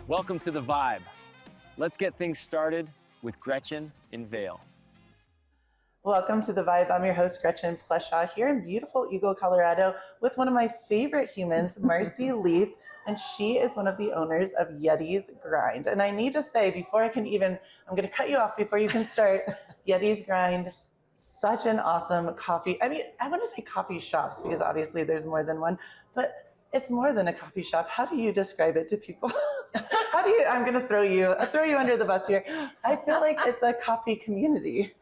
Welcome to The Vibe. Let's get things started with Gretchen in Vail. Welcome to The Vibe. I'm your host, Gretchen Pleshaw, here in beautiful Eagle, Colorado, with one of my favorite humans, Marcy Leith, and she is one of the owners of Yeti's Grind. And I need to say, before I can even, I'm going to cut you off before you can start, Yeti's Grind, such an awesome coffee. I mean, I want to say coffee shops because obviously there's more than one, but it's more than a coffee shop. How do you describe it to people? I'm going to throw you under the bus here. I feel like it's a coffee community.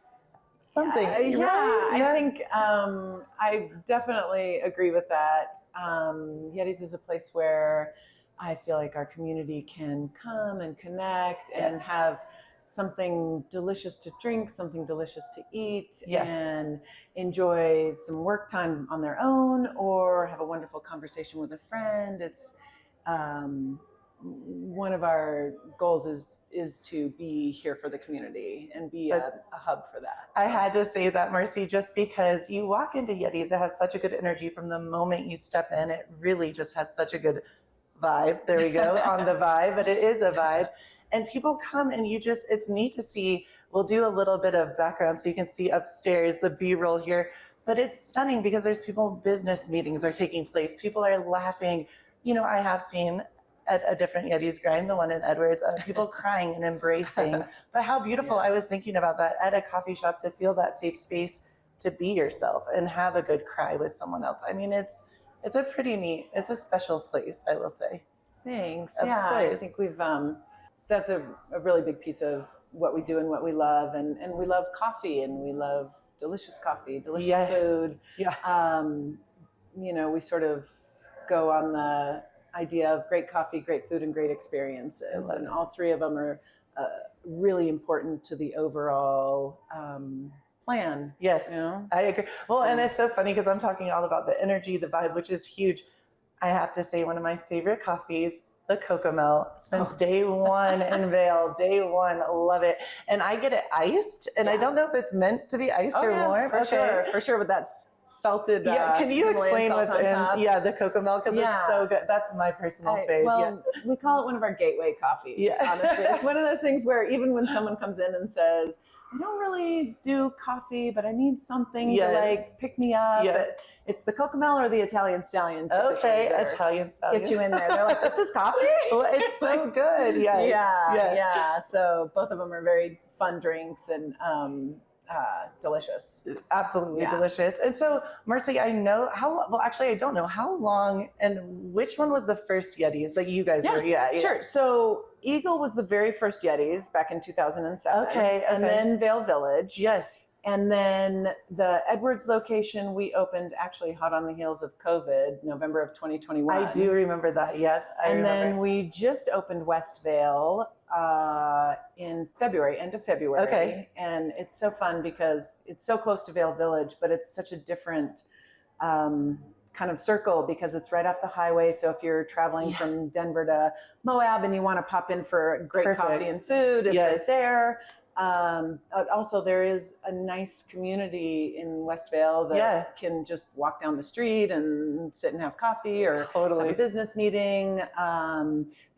Something. Yeah, right? I Yes. think I definitely agree with that. Yeti's is a place where I feel like our community can come and connect and have something delicious to drink, something delicious to eat, and enjoy some work time on their own or have a wonderful conversation with a friend. It's one of our goals is to be here for the community and be a hub for that. I had to say that, Marcy, just because you walk into Yeti's, it has such a good energy from the moment you step in. It really just has such a good vibe. There we go, on the vibe, but it is a vibe. And people come and it's neat to see. We'll do a little bit of background so you can see upstairs the B-roll here, but it's stunning because there's business meetings are taking place. People are laughing. You know, I have seen at a different Yeti's Grind, the one in Edwards, people crying and embracing. But how beautiful, I was thinking about that at a coffee shop, to feel that safe space to be yourself and have a good cry with someone else. I mean, it's a pretty neat, it's a special place, I will say. Thanks. I think we've, that's a really big piece of what we do and what we love. And we love coffee and we love delicious coffee, delicious food. Yeah. You know, we sort of go on the idea of great coffee, great food, and great experiences. And all three of them are really important to the overall plan. Yes, you know? I agree. Well, and it's so funny because I'm talking all about the energy, the vibe, which is huge. I have to say, one of my favorite coffees, the Cocomel, since day one in Vail. Day one, love it. And I get it iced, and I don't know if it's meant to be iced or warm. For sure, but that's salted. Can you explain what's in? Top. The Cocomel, because it's so good. That's my personal fave. Well, we call it one of our gateway coffees. Yeah. Honestly, it's one of those things where even when someone comes in and says, "I don't really do coffee, but I need something to like pick me up," it's the Cocomel or the Italian Stallion. Okay, Italian Stallion. Get you in there. They're like, "This is coffee." Well, it's so good. Yes. Yeah. So both of them are very fun drinks and delicious. Absolutely delicious. And so, Marcy, I know I don't know how long and which one was the first Yeti's that you guys were? Sure. So Eagle was the very first Yeti's back in 2007. Okay. And then Vail Village. Yes. And then the Edwards location we opened actually hot on the heels of COVID, November of 2021. I do remember that. Yeah. Then we just opened West Vail in February, end of February. Okay. And it's so fun because it's so close to Vail Village, but it's such a different kind of circle because it's right off the highway. So if you're traveling from Denver to Moab and you want to pop in for great coffee and food, it's right there. Also, there is a nice community in West Vail that can just walk down the street and sit and have coffee or have a business meeting.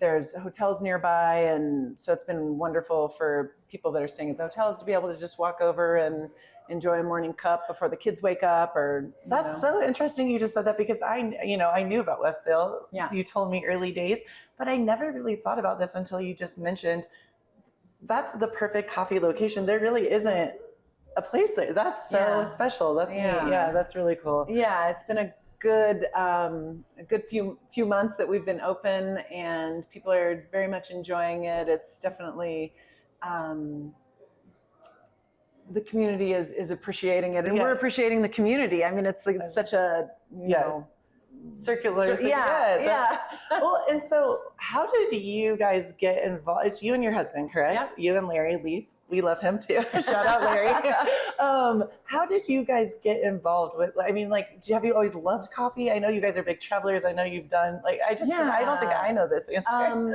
There's hotels nearby, and so it's been wonderful for people that are staying at the hotels to be able to just walk over and enjoy a morning cup before the kids wake up. That's so interesting you just said that, because I knew about West Vail. Yeah. You told me early days, but I never really thought about this until you just mentioned that's the perfect coffee location. There really isn't a place there. That's so special. That's neat. Yeah, that's really cool. Yeah, it's been a good few months that we've been open, and people are very much enjoying it. It's definitely the community is appreciating it, and we're appreciating the community. I mean, it's like such a circular thing. Well, and so how did you guys get involved? It's you and your husband, correct? Yep. You and Larry Leith. We love him too. Shout out Larry. How did you guys get involved with, have you always loved coffee? I know you guys are big travelers. I know you've done, because I don't think I know this answer.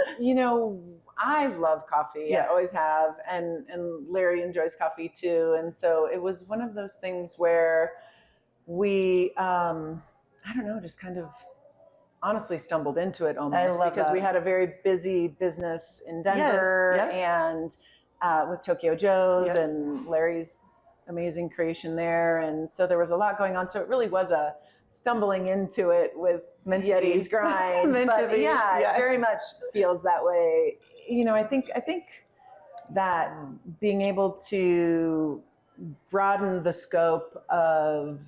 I love coffee. I always have. And Larry enjoys coffee too. And so it was one of those things where we, just kind of honestly stumbled into it almost love because that. we had a very busy business in Denver Yes, and with Tokyo Joe's Yep. and Larry's amazing creation there. And so there was a lot going on. So it really was a stumbling into it with Meant to Yeti's be. grind. Meant to But be. yeah, it very much feels that way. You know, I think that being able to broaden the scope of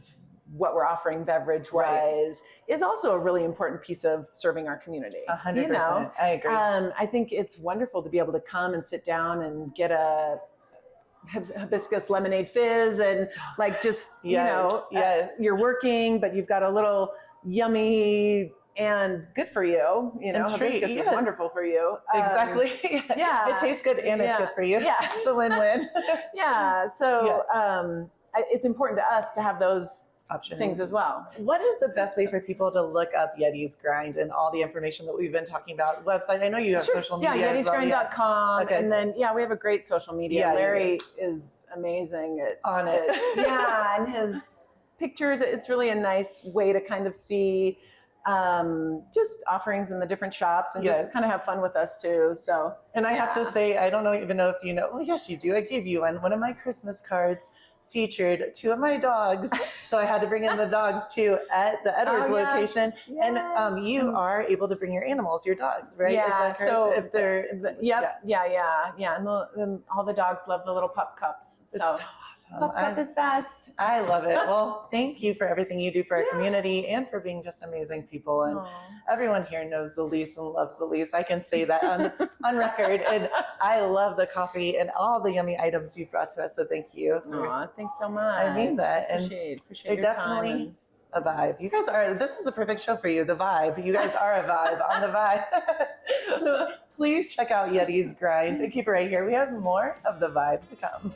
what we're offering beverage wise is also a really important piece of serving our community. 100%. You know? I agree. I think it's wonderful to be able to come and sit down and get a hibiscus lemonade fizz and like just, you know, you're working, but you've got a little yummy and good for you. You know, hibiscus is wonderful for you. Exactly. Yeah. It tastes good and it's good for you. Yeah. It's a win-win. Yeah. So it's important to us to have those options things as well. What is the best way for people to look up Yeti's Grind and all the information that we've been talking about? Website, I know you have social media. Yeah, yetisgrind.com. Okay. And then, we have a great social media. Yeah, Larry is amazing on it. Yeah, and his pictures, it's really a nice way to kind of see just offerings in the different shops and just kind of have fun with us too. So, and I have to say, I don't even know if you know, well, yes, you do. I gave you one of my Christmas cards featured 2 of my dogs. So I had to bring in the dogs too at the Edwards location. Yes. And you are able to bring your animals, your dogs, right? Yeah. Is that correct? So if they're, yeah. And all the dogs love the little pup cups. It's so awesome. Pup cup is best. I love it. Well, thank you for everything you do for our community and for being just amazing people. And everyone here knows the lease and loves the lease. I can say that on record. And I love the coffee and all the yummy items you've brought to us. So thank you. Thanks so much. I mean that. Appreciate you're your definitely time a vibe. You guys are, this is a perfect show for you, the vibe. You guys are a vibe on the vibe. So please check out Yeti's Grind and keep it right here. We have more of the vibe to come.